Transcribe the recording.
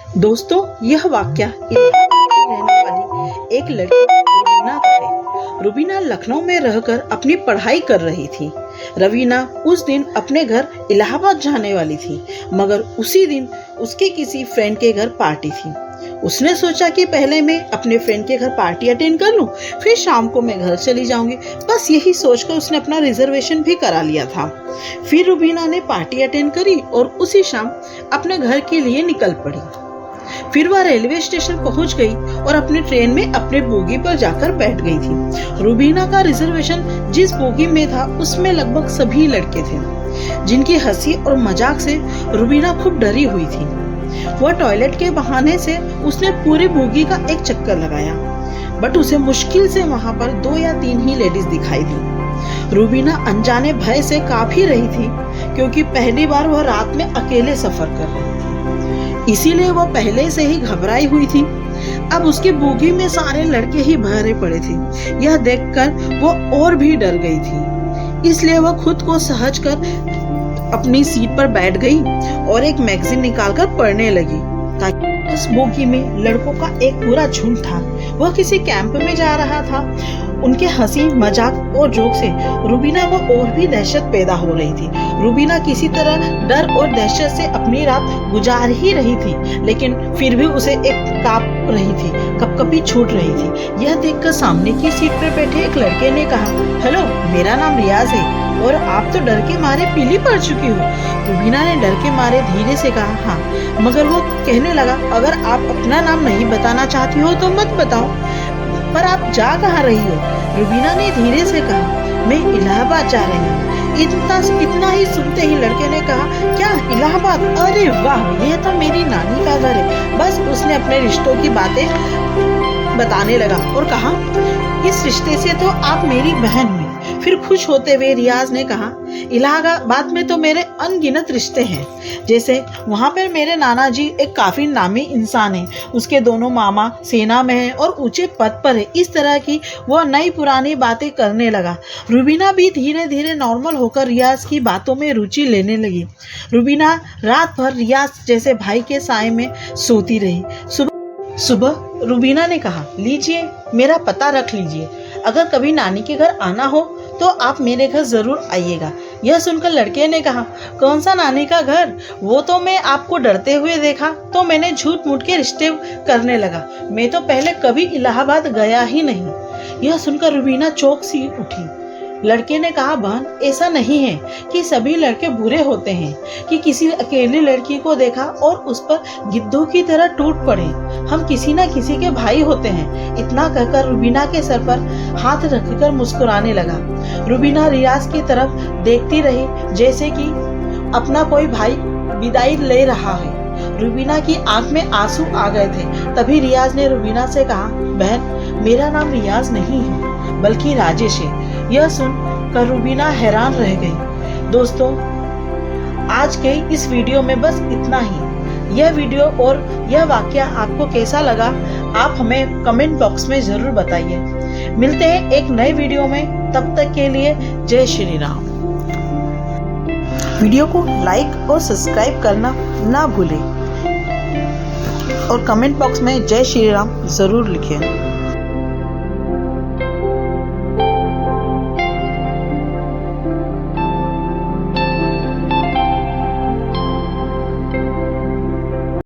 दोस्तों, यह वाकया इलाहाबाद में रहने वाली एक लड़की रुबीना का है। रुबीना लखनऊ में रहकर अपनी पढ़ाई कर रही थी। रवीना उस दिन अपने घर इलाहाबाद जाने वाली थी, मगर उसी दिन उसके किसी फ्रेंड के घर पार्टी थी। उसने सोचा कि पहले मैं अपने फ्रेंड के घर पार्टी अटेंड कर लूं, फिर शाम को मैं घर चली जाऊंगी। बस यही सोचकर उसने अपना रिजर्वेशन भी करा लिया था। फिर रुबीना ने पार्टी अटेंड करी और उसी शाम अपने घर के लिए निकल पड़ी। फिर वह रेलवे स्टेशन पहुंच गई और अपने ट्रेन में अपने बोगी पर जाकर बैठ गई थी। रुबीना का रिजर्वेशन जिस बोगी में था उसमें लगभग सभी लड़के थे, जिनकी हंसी और मजाक से रुबीना खूब डरी हुई थी। वह टॉयलेट के बहाने से उसने पूरी बोगी का एक चक्कर लगाया, बट उसे मुश्किल से वहां पर 2 या 3 ही लेडीज दिखाई दी। रुबीना अनजाने भय से कांपी रही थी, क्योंकि पहली बार वह रात में अकेले सफर कर रही थी, इसीलिए वह पहले से ही घबराई हुई थी। अब उसके बोगी में सारे लड़के ही भरे पड़े थे। यह देखकर वो और भी डर गई थी, इसलिए वह खुद को सहज कर अपनी सीट पर बैठ गई और एक मैगजीन निकालकर पढ़ने लगी। ताकि उस बोगी में लड़कों का एक पूरा झुंड था। वह किसी कैंप में जा रहा था। उनके हंसी मजाक और जोक से रुबीना को और भी दहशत पैदा हो रही थी। रुबीना किसी तरह डर और दहशत से अपनी रात गुजार ही रही थी, लेकिन फिर भी उसे एक कांप रही थी, कपकपी छूट रही थी। यह देखकर सामने की सीट पर बैठे एक लड़के ने कहा, हेलो, मेरा नाम रियाज है और आप तो डर के मारे पीली पड़ चुकी हो। रुबीना ने डर के मारे धीरे से कहा, हाँ, मगर वो कहने लगा, अगर आप अपना नाम नहीं बताना चाहती हो तो मत बताओ, पर आप जा कहाँ रही हो? रुबीना ने धीरे से कहा, मैं इलाहाबाद जा रही हूँ। इतना ही सुनते ही लड़के ने कहा, क्या इलाहाबाद? अरे वाह, यह तो मेरी नानी का घर है। बस उसने अपने रिश्तों की बातें बताने लगा और कहा, इस रिश्ते से तो आप मेरी बहन हुई। फिर खुश होते हुए रियाज ने कहा, इलाहाबाद में तो मेरे अनगिनत रिश्ते हैं। जैसे वहाँ पर मेरे नाना जी एक काफी नामी इंसान है, उसके दोनों मामा सेना में हैं और ऊंचे पद पर है। इस तरह की वह नई पुरानी बातें करने लगा। रुबीना भी धीरे धीरे नॉर्मल होकर रियाज की बातों में रुचि लेने लगी। रुबीना रात भर रियाज जैसे भाई के साए में सोती रही। सुबह रुबीना ने कहा, लीजिए, मेरा पता रख लीजिए। अगर कभी नानी के घर आना हो तो आप मेरे घर जरूर आइएगा। यह सुनकर लड़के ने कहा, कौन सा नानी का घर? वो तो मैं आपको डरते हुए देखा तो मैंने झूठ मूठ के रिश्ते करने लगा। मैं तो पहले कभी इलाहाबाद गया ही नहीं। यह सुनकर रुबीना चौंक सी उठी। लड़के ने कहा, बहन, ऐसा नहीं है कि सभी लड़के बुरे होते हैं कि किसी अकेली लड़की को देखा और उस पर गिद्धों की तरह टूट पड़े। हम किसी न किसी के भाई होते हैं। इतना कहकर रुबीना के सर पर हाथ रखकर मुस्कुराने लगा। रुबीना रियाज की तरफ देखती रही, जैसे कि अपना कोई भाई विदाई ले रहा है। रुबीना की आंख में आंसू आ गए थे। तभी रियाज ने रुबीना से कहा, बहन, मेरा नाम रियाज नहीं है बल्कि राजेश है। यह सुन कर रुबीना हैरान रह गई। दोस्तों, आज के इस वीडियो में बस इतना ही। यह वीडियो और यह वाकया आपको कैसा लगा, आप हमें कमेंट बॉक्स में जरूर बताइए। मिलते हैं एक नए वीडियो में, तब तक के लिए जय श्री राम। वीडियो को लाइक और सब्सक्राइब करना ना भूलें और कमेंट बॉक्स में जय श्री राम जरूर लिखें।